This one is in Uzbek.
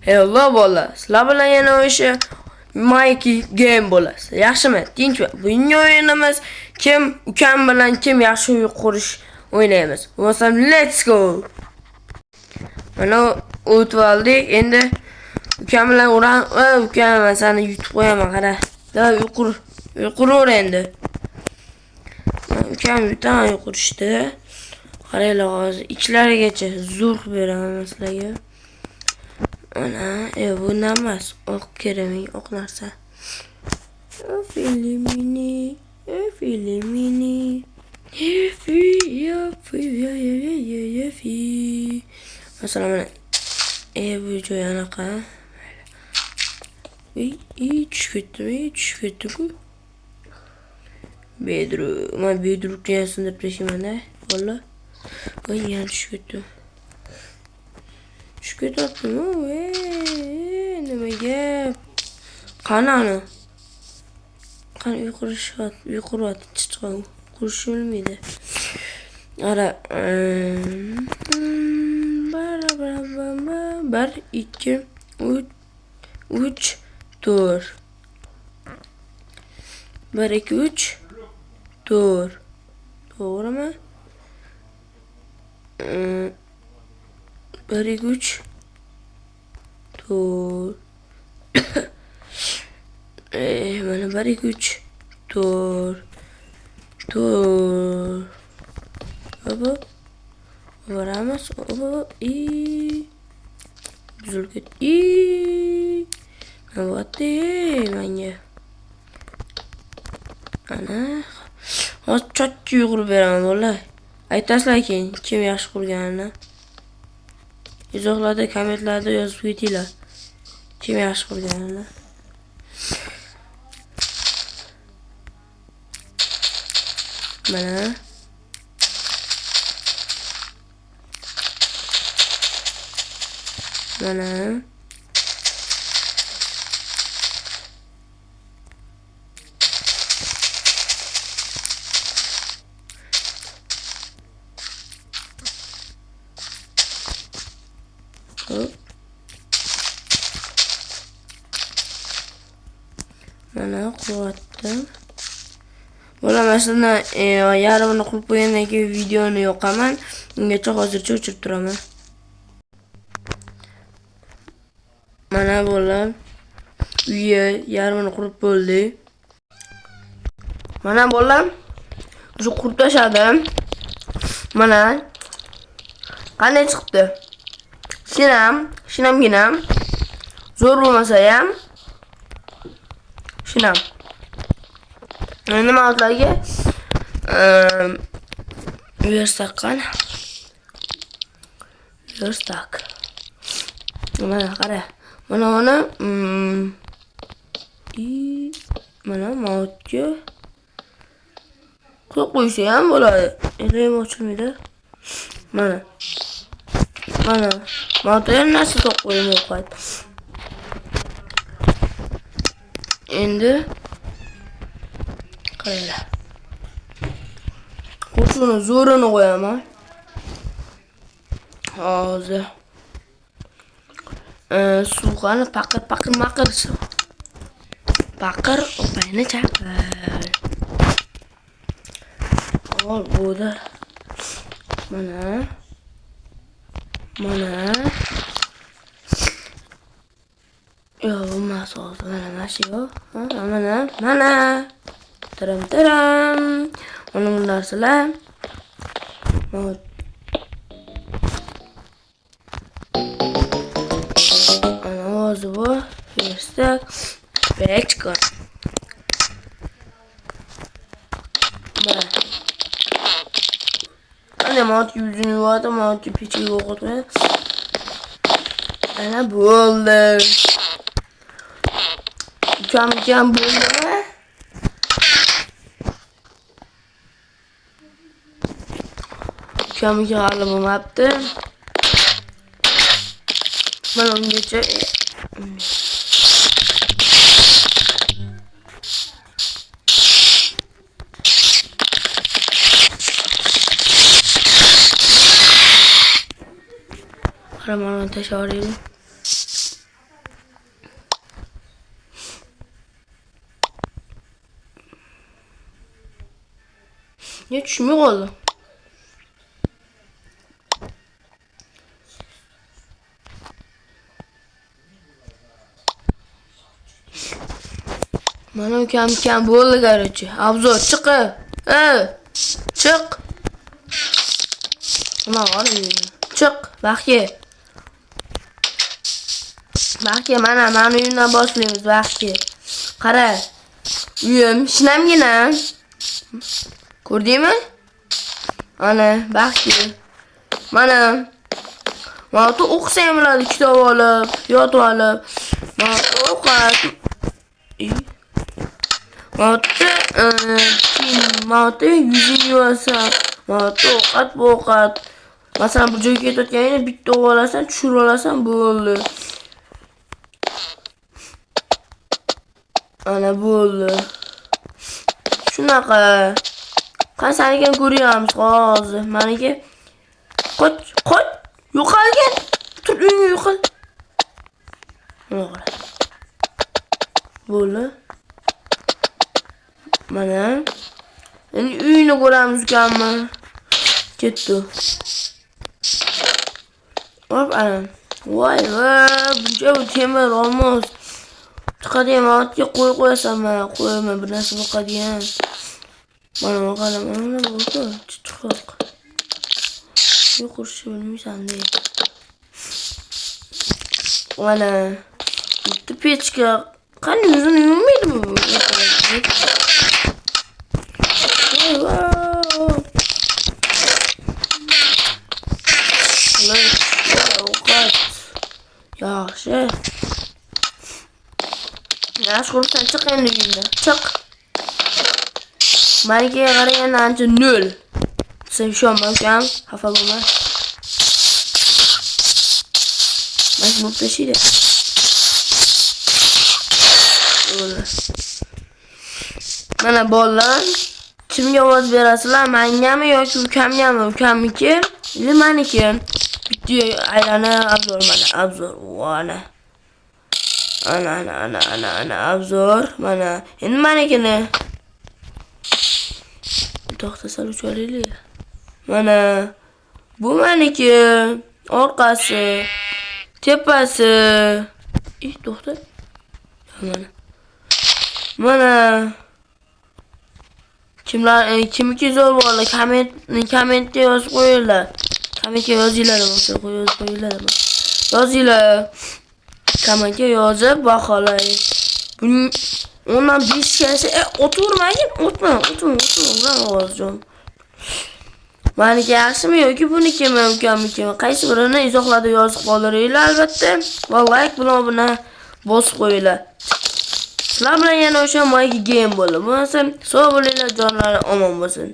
Hello bola. Sizlar bilan yana o'sha Mikey game bo'lasiz. Yaxshimi? Tinchmi? Bugungi o'yinimiz kim ukam bilan kim yaxshi uy qurish o'ynaymiz. Bo'lsam let's go. Mana o'tib oldik. Endi ukam bilan ukam seni yutib qo'yaman qara. Da uy quraver endi. Ukam yutan uy qurishdi. Qaranglar hozir ichlarigacha zo'r beraman sizlarga. Ana, bu namas oq keramik oq narsa. Filimini. Masalan mana bu joy anaqa. Tushib ketdi-ku. Bedroom, men bedroom deyasini deb tashiman-da. Valla. Voy, yana tushib ketdi. Tushib ketyaptimi? Nima gap? Qani? Qani uy quryapti, chiqib qurish bilmaydi. Ara, 1 2 3 4 1 2 3 4 to'g'rimi? 1 2 3 4 mana 1 2 3 4 Hop. Varamiz. Düzül git. Ne battı manga. Ana. Hozir chotchi yugurib beraman vallahi. Aytasizlar keyin kim yaxshi qurganini. Izohlarda, kommentlarda yozib ketinglar. Kim yaxshi qurganini. Mana. Mana qurdim. Mana masalan yarmini qurib qo'ygandan keyin videoni yoqaman. Ungacha hozircha o'chirib turaman. Mana bolam. Uyi yarmini qurib bo'ldi. Mana bolam. Shu qurib tashladim. Mana. Qanday chiqdi? Shinamginam. Zo'r bo'lmasa ham shinam. Nima otlarga verstakkan. Mana qara. Mana mana mautga qo'ysa ham bo'ladi. Endi ochilmaydi. Mana mautga narsa qo'yib qo'ydim. Endi qaranglar. Qo'shini zo'rini qo'yaman. Hozir suvg'ani paqir paqir opayni chaqir. Hol bo'ldi. Mana yo bo'lmas hozir mana shu yo. Mana taram mana bu narsalar hozir bu verstak pechka. Ana mat yüzünü yuvada mat pechiga o'qitma. Ana bo'ldi. Ukam bo'ldimi? Ukamga hali bo'lmabdi. Mana ungacha qaraman tashlab yuboraylik. Ne tushmay qoldi. Mana ukam bo'ldi garochi. Obzor chiq. Chiq. Nima qoldi? Chiq, baxya. Baxya, mana uyimdan boshlaymiz, baxya. Qara. Uyim shinamgina. Ko'rdingmi? Ana, baxya. Mana o'qisang bo'ladi, kitob olib, yotib olib. Mana ovqat. Mana yuzingni yuvasan. Mana ovqat. Masalan, bu joyga ketayotganingda bitta olasan, tushirib olasan, bo'ldi. Ana bo'ldi. Shunaqa. Qanchalik ko'ryapmiz hozir. Menga qoch. Yo'qolgan. Tur uyga yo'qol. Bo'ldi. Mana. Endi uyni ko'ramiz ukamni. Ketdi. Hop, ana. Voy, buncha temir olmos. Chiqadigan vaqtga qo'yasan, mana qo'yma bir narsa bo'ladigan. Mana bo'ldi. Chiqoq. Yo'qurishni bilmaysan-da. Mana bitta pechka qani yuzini yuvmaydi bu. Yaxshi. Yaxshi qo'rqsan chiq endi uyimdan. Chiq. Menga qaraganda ancha 0. Sen ishonma ukam, xafa bo'lma. Mana bu tashida. Mana bolalar, kimga ovoz berasizlar? Mengami yoki ukamgami? Ukamniki, meniki. Bitta aylanib obzor mana, obzor. Ana. Ana obzor mana. Endi menikini. To'xta sal uchalaylik. Mana bu meniki, orqasi, tepasi. To'xta. Mana kimiki zo'r bo'ladi, kommentga yozib qo'yinglar. Kommentga yozinglar, bo'lsa qo'yinglar. Yozinglar. Kommentga yozib baholang. Buning 5 gacha o'tirmagin, o'tma, ulan ovozjon. Meniki yaxshimi yoki bunikimi, ukamnikimi? Qaysi birini izohlarda yozib qoldiringlar albatta. Va like bilan bosib qo'yinglar. Sizlar bilan yana o'sha Mikey Game bo'ldi. Bo'lmasa sog' bo'linglar, jonlar omon bo'lsin.